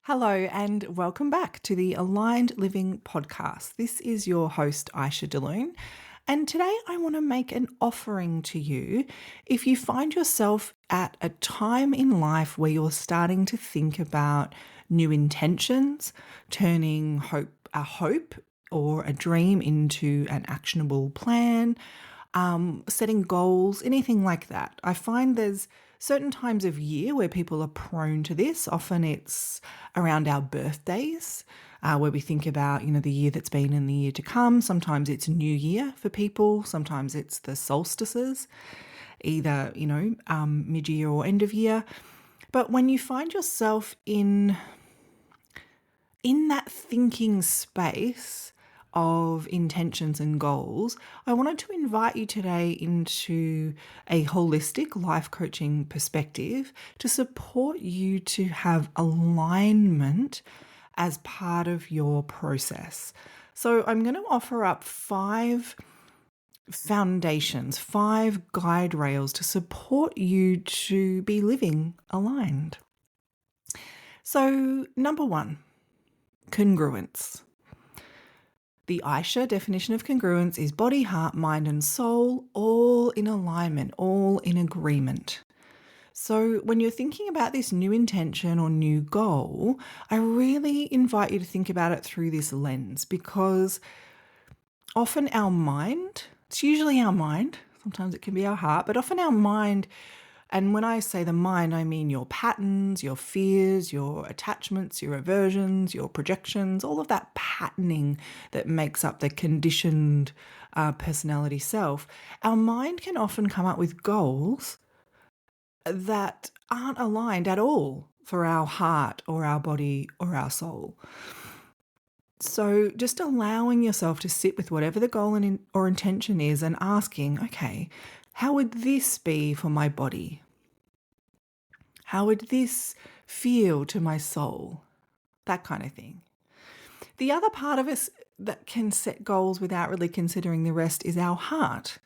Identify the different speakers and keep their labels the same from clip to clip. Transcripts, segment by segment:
Speaker 1: Hello, and welcome back to the Aligned Living podcast. This is your host, Iesha DeLune, and today I want to make an offering to you if you find yourself at a time in life where you're starting to think about new intentions, turning a hope or a dream into an actionable plan, setting goals, anything like that. I find there's certain times of year where people are prone to this. Often it's around our birthdays, where we think about, the year that's been and the year to come. Sometimes it's New Year for people. Sometimes it's the solstices, either, mid-year or end of year. But when you find yourself in that thinking space of intentions and goals, I wanted to invite you today into a holistic life coaching perspective to support you to have alignment as part of your process. So I'm going to offer up 5 foundations, 5 guide rails to support you to be living aligned. So number 1, congruence. The Iesha definition of congruence is body, heart, mind, and soul all in alignment, all in agreement. So when you're thinking about this new intention or new goal, I really invite you to think about it through this lens, because often our mind, it's usually our mind, sometimes it can be our heart, but often our mind, and when I say the mind, I mean your patterns, your fears, your attachments, your aversions, your projections, all of that patterning that makes up the conditioned personality self. Our mind can often come up with goals that aren't aligned at all for our heart or our body or our soul. So just allowing yourself to sit with whatever the goal or intention is and asking, okay, how would this be for my body? How would this feel to my soul? That kind of thing. The other part of us that can set goals without really considering the rest is our heart.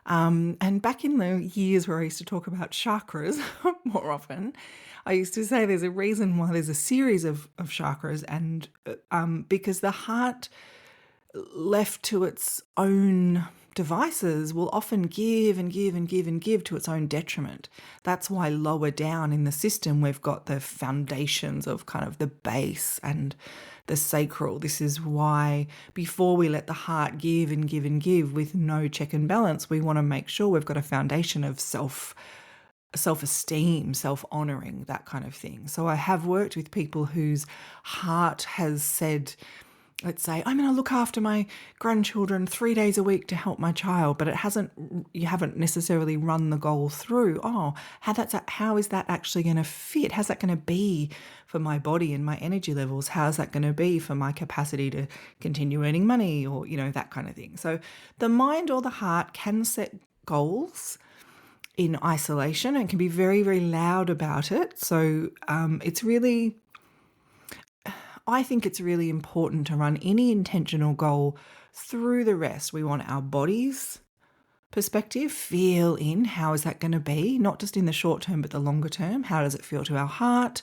Speaker 1: And back in the years where I used to talk about chakras more often, I used to say there's a reason why there's a series of chakras, and because the heart, left to its own devices, will often give and give and give and give to its own detriment. That's why lower down in the system we've got the foundations of kind of the base and the sacral. This is why before we let the heart give and give and give with no check and balance, we want to make sure we've got a foundation of self-esteem, self-honoring, that kind of thing. So I have worked with people whose heart has said, let's say, I'm going to look after my grandchildren 3 days a week to help my child, but you haven't necessarily run the goal through. Oh, how is that actually going to fit? How's that going to be for my body and my energy levels? How's that going to be for my capacity to continue earning money, or, that kind of thing. So the mind or the heart can set goals in isolation and can be very, very loud about it. So I think it's really important to run any intentional goal through the rest. We want our body's perspective, feel in how is that going to be, not just in the short term, but the longer term. How does it feel to our heart?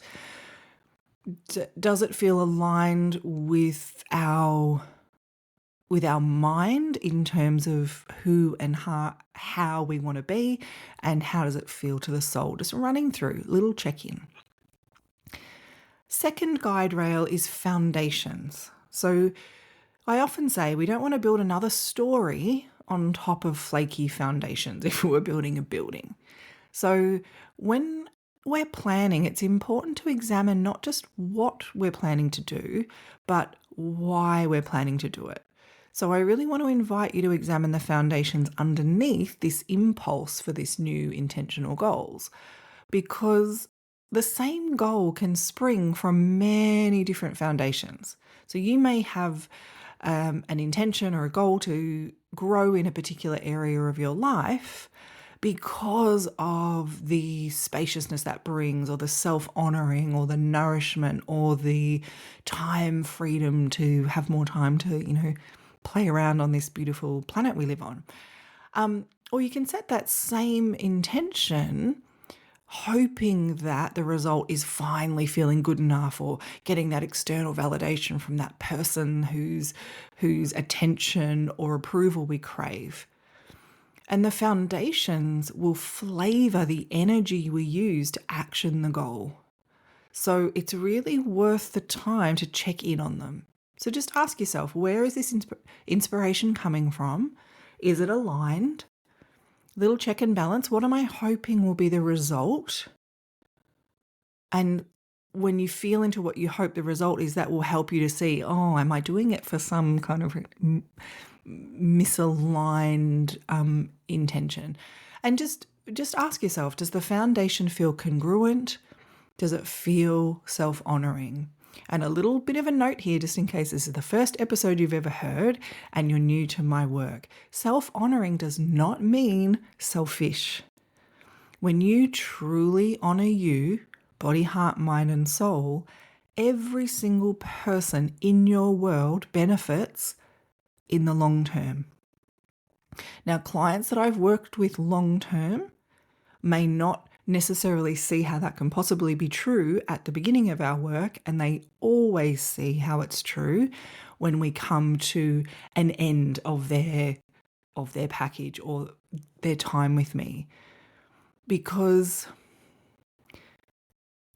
Speaker 1: Does it feel aligned with our mind in terms of who and how we want to be, and how does it feel to the soul? Just running through, little check-in. Second guide rail is foundations. So I often say we don't want to build another story on top of flaky foundations if we're building a building. So when we're planning, it's important to examine not just what we're planning to do, but why we're planning to do it. So I really want to invite you to examine the foundations underneath this impulse for this new intentional goals, because the same goal can spring from many different foundations. So you may have an intention or a goal to grow in a particular area of your life because of the spaciousness that brings, or the self-honoring, or the nourishment, or the time freedom to have more time to, play around on this beautiful planet we live on. Or you can set that same intention hoping that the result is finally feeling good enough, or getting that external validation from that person whose attention or approval we crave. And the foundations will flavor the energy we use to action the goal. So it's really worth the time to check in on them. So just ask yourself, where is this inspiration coming from? Is it aligned? Little check and balance. What am I hoping will be the result? And when you feel into what you hope the result is, that will help you to see, oh, am I doing it for some kind of misaligned intention? And just ask yourself, does the foundation feel congruent? Does it feel self-honoring? And a little bit of a note here, just in case this is the first episode you've ever heard and you're new to my work. Self-honoring does not mean selfish. When you truly honor you, body, heart, mind, and soul, every single person in your world benefits in the long term. Now, clients that I've worked with long term may not necessarily see how that can possibly be true at the beginning of our work, and they always see how it's true when we come to an end of their package or their time with me. Because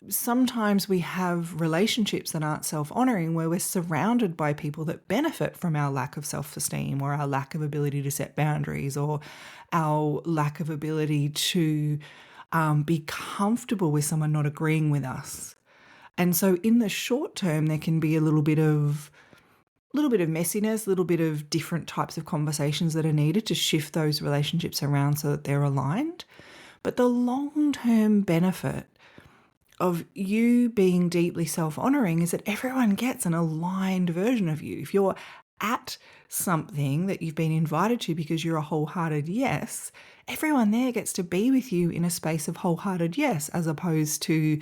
Speaker 1: sometimes we have relationships that aren't self-honoring, where we're surrounded by people that benefit from our lack of self-esteem, or our lack of ability to set boundaries, or our lack of ability to be comfortable with someone not agreeing with us. And so in the short term, there can be a little bit of messiness, a little bit of different types of conversations that are needed to shift those relationships around so that they're aligned. But the long-term benefit of you being deeply self-honoring is that everyone gets an aligned version of you. If you're at something that you've been invited to because you're a wholehearted yes, everyone there gets to be with you in a space of wholehearted yes, as opposed to,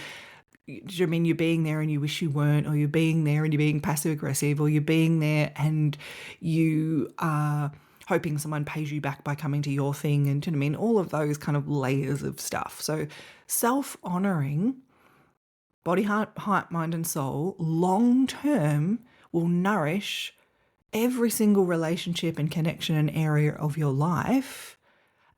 Speaker 1: you're being there and you wish you weren't, or you're being there and you're being passive aggressive, or you're being there and you are hoping someone pays you back by coming to your thing, and all of those kind of layers of stuff. So self-honoring, body, heart, mind, and soul, long term will nourish every single relationship and connection and area of your life.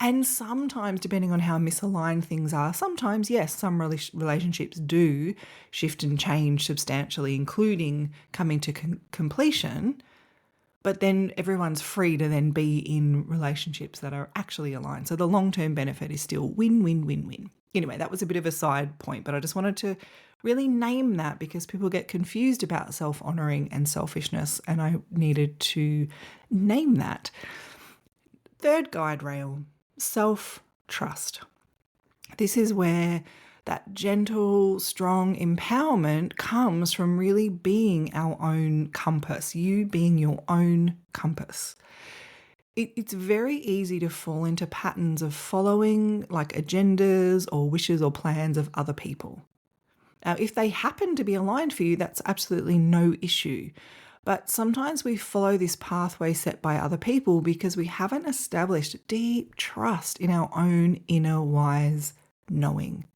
Speaker 1: And sometimes, depending on how misaligned things are, sometimes, yes, some relationships do shift and change substantially, including coming to completion. But then everyone's free to then be in relationships that are actually aligned. So the long-term benefit is still win, win, win, win. Anyway, that was a bit of a side point, but I just wanted to really name that because people get confused about self-honoring and selfishness, and I needed to name that. Third guide rail, self-trust. This is where that gentle, strong empowerment comes from really being our own compass, you being your own compass. It's very easy to fall into patterns of following like agendas or wishes or plans of other people. Now, if they happen to be aligned for you, that's absolutely no issue. But sometimes we follow this pathway set by other people because we haven't established deep trust in our own inner wise knowing.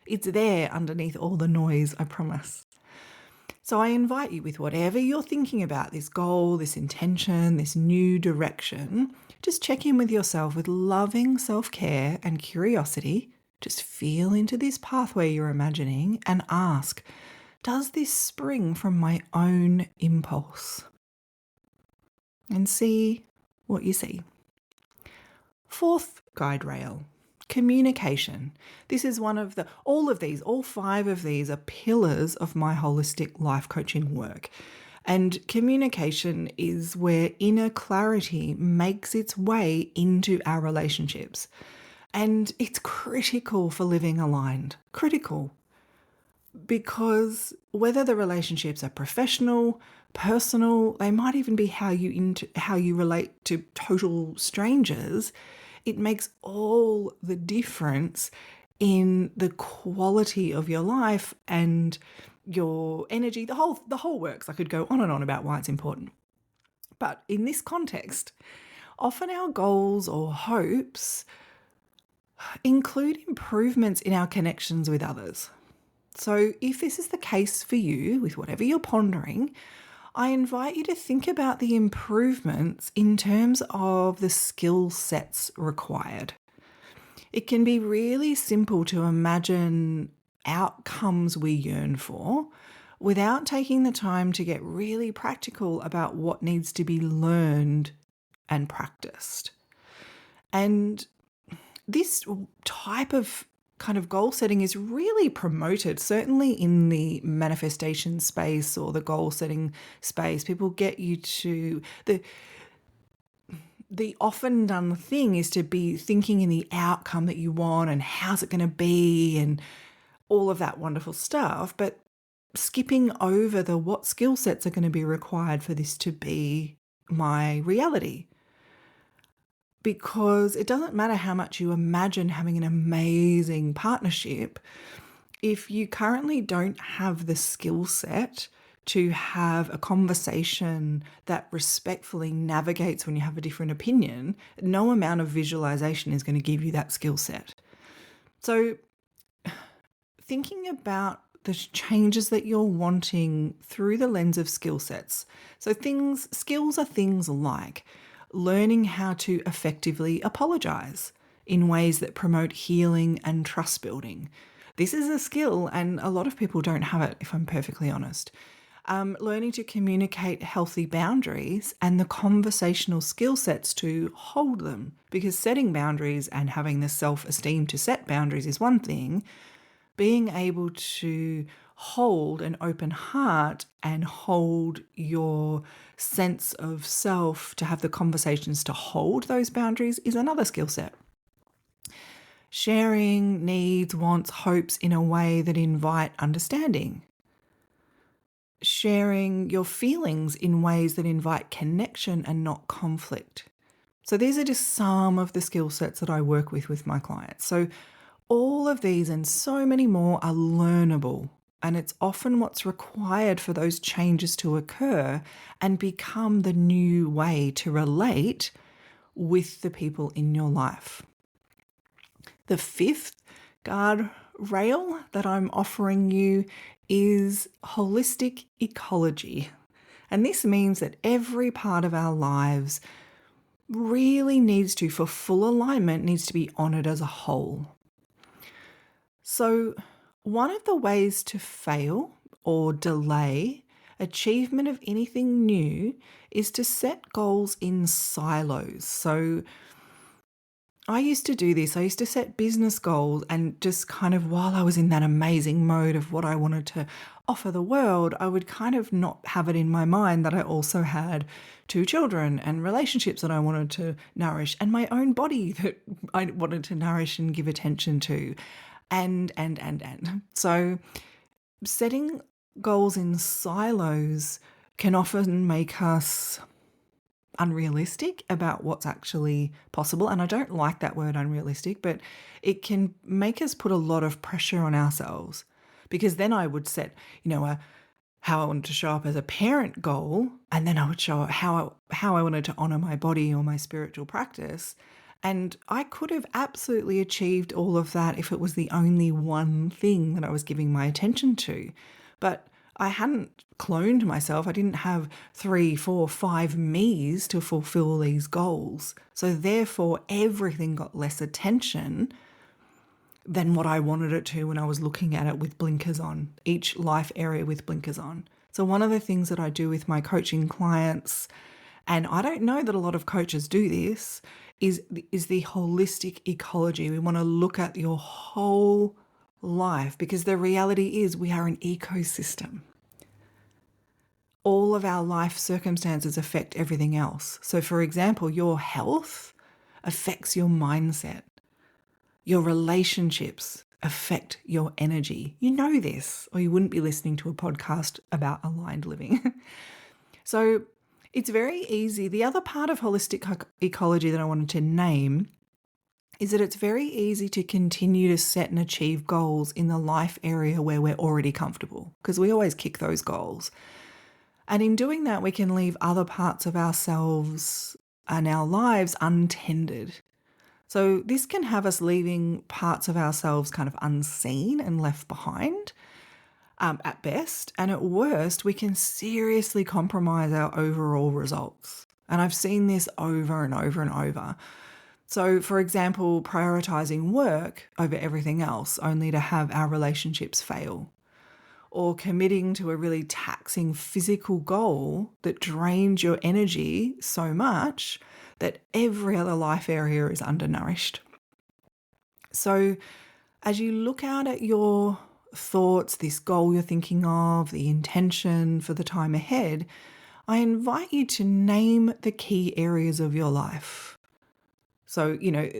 Speaker 1: It's there underneath all the noise, I promise. So I invite you, with whatever you're thinking about, this goal, this intention, this new direction, just check in with yourself with loving self-care and curiosity. Just feel into this pathway you're imagining and ask, does this spring from my own impulse? And see what you see. Fourth guide rail, communication. This is one of all 5 of these are pillars of my holistic life coaching work. And communication is where inner clarity makes its way into our relationships. And it's critical for living aligned. Critical. Because whether the relationships are professional, personal, they might even be how you relate to total strangers, it makes all the difference in the quality of your life and your energy, the whole works. I could go on and on about why it's important. But in this context, often our goals or hopes Include improvements in our connections with others. So, if this is the case for you with whatever you're pondering, I invite you to think about the improvements in terms of the skill sets required. It can be really simple to imagine outcomes we yearn for without taking the time to get really practical about what needs to be learned and practiced. And this type of kind of goal setting is really promoted, certainly in the manifestation space or the goal setting space. People get you to the often done thing is to be thinking in the outcome that you want and how's it going to be and all of that wonderful stuff, but skipping over the what skill sets are going to be required for this to be my reality. Because it doesn't matter how much you imagine having an amazing partnership, if you currently don't have the skill set to have a conversation that respectfully navigates when you have a different opinion, no amount of visualization is going to give you that skill set. So, thinking about the changes that you're wanting through the lens of skill sets. So, skills are things like learning how to effectively apologize in ways that promote healing and trust building. This is a skill, and a lot of people don't have it, if I'm perfectly honest. Learning to communicate healthy boundaries and the conversational skill sets to hold them, because setting boundaries and having the self-esteem to set boundaries is one thing. Being able to hold an open heart and hold your sense of self to have the conversations to hold those boundaries is another skill set. Sharing needs, wants, hopes in a way that invite understanding. Sharing your feelings in ways that invite connection and not conflict. So these are just some of the skill sets that I work with my clients. So all of these and so many more are learnable, and it's often what's required for those changes to occur and become the new way to relate with the people in your life. The fifth guardrail that I'm offering you is holistic ecology. And this means that every part of our lives really needs to, for full alignment, needs to be honored as a whole. So, one of the ways to fail or delay achievement of anything new is to set goals in silos. So, I used to do this. I used to set business goals and just kind of while I was in that amazing mode of what I wanted to offer the world, I would kind of not have it in my mind that I also had 2 children and relationships that I wanted to nourish and my own body that I wanted to nourish and give attention to. And. So setting goals in silos can often make us unrealistic about what's actually possible. And I don't like that word unrealistic, but it can make us put a lot of pressure on ourselves, because then I would set, how I wanted to show up as a parent goal, and then I would show how I wanted to honor my body or my spiritual practice. And I could have absolutely achieved all of that if it was the only one thing that I was giving my attention to. But I hadn't cloned myself. I didn't have 3, 4, 5 me's to fulfill these goals. So therefore, everything got less attention than what I wanted it to when I was looking at it with blinkers on, each life area with blinkers on. So one of the things that I do with my coaching clients, and I don't know that a lot of coaches do this, is the holistic ecology. We want to look at your whole life, because the reality is we are an ecosystem. All of our life circumstances affect everything else. So for example, your health affects your mindset. Your relationships affect your energy. You know this, or you wouldn't be listening to a podcast about aligned living. So it's very easy. The other part of holistic ecology that I wanted to name is that it's very easy to continue to set and achieve goals in the life area where we're already comfortable, because we always kick those goals. And in doing that, we can leave other parts of ourselves and our lives untended. So this can have us leaving parts of ourselves kind of unseen and left behind at best. And at worst, we can seriously compromise our overall results. And I've seen this over and over and over. So, for example, prioritizing work over everything else only to have our relationships fail, or committing to a really taxing physical goal that drains your energy so much that every other life area is undernourished. So, as you look out at your thoughts, this goal you're thinking of, the intention for the time ahead, I invite you to name the key areas of your life. So,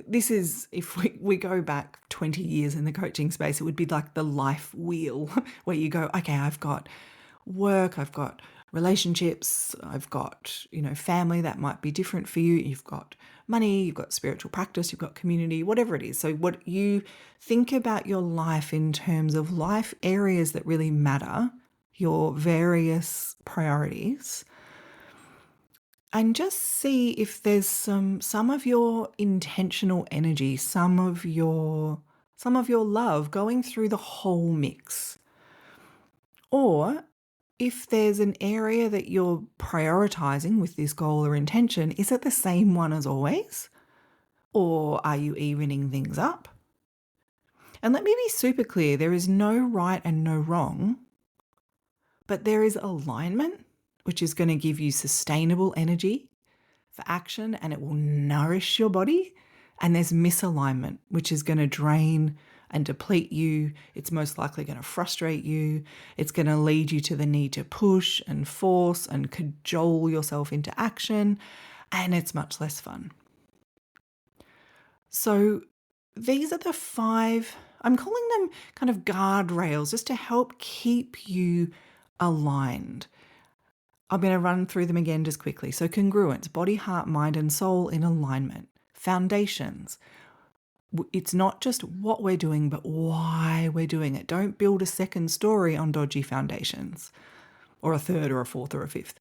Speaker 1: this is, if we go back 20 years in the coaching space, it would be like the life wheel where you go, okay, I've got work, I've got relationships, I've got, family that might be different for you. You've got money, you've got spiritual practice, you've got community, whatever it is. So what you think about your life in terms of life areas that really matter, your various priorities, and just see if there's some of your intentional energy, some of your love going through the whole mix. Or if there's an area that you're prioritizing with this goal or intention, is it the same one as always? Or are you evening things up? And let me be super clear, there is no right and no wrong, but there is alignment, which is going to give you sustainable energy for action and it will nourish your body. And there's misalignment, which is going to drain and deplete you. It's most likely going to frustrate you. It's going to lead you to the need to push and force and cajole yourself into action. And it's much less fun. So these are the 5, I'm calling them kind of guardrails, just to help keep you aligned. I'm going to run through them again just quickly. So congruence, body, heart, mind, and soul in alignment. Foundations. It's not just what we're doing, but why we're doing it. Don't build a second story on dodgy foundations, or a third or a fourth or a fifth.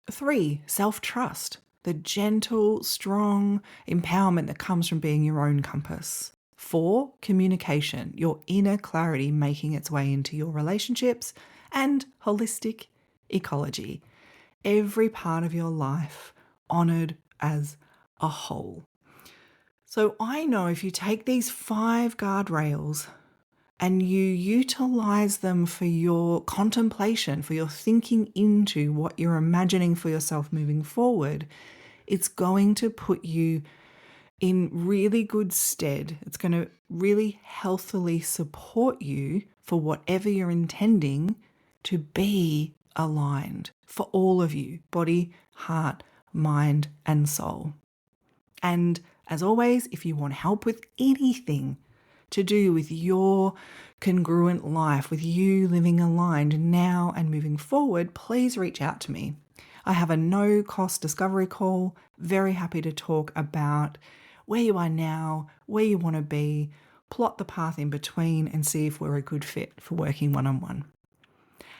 Speaker 1: 3, self-trust, the gentle, strong empowerment that comes from being your own compass. 4, communication, your inner clarity making its way into your relationships. And holistic ecology, every part of your life honored as a whole. So I know if you take these 5 guardrails and you utilize them for your contemplation, for your thinking into what you're imagining for yourself moving forward, it's going to put you in really good stead. It's going to really healthily support you for whatever you're intending to be aligned for all of you, body, heart, mind, and soul. And as always, if you want help with anything to do with your congruent life, with you living aligned now and moving forward, please reach out to me. I have a no-cost discovery call. Very happy to talk about where you are now, where you want to be, plot the path in between, and see if we're a good fit for working one-on-one.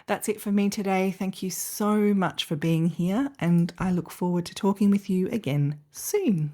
Speaker 1: That's it for me today. Thank you so much for being here, and I look forward to talking with you again soon.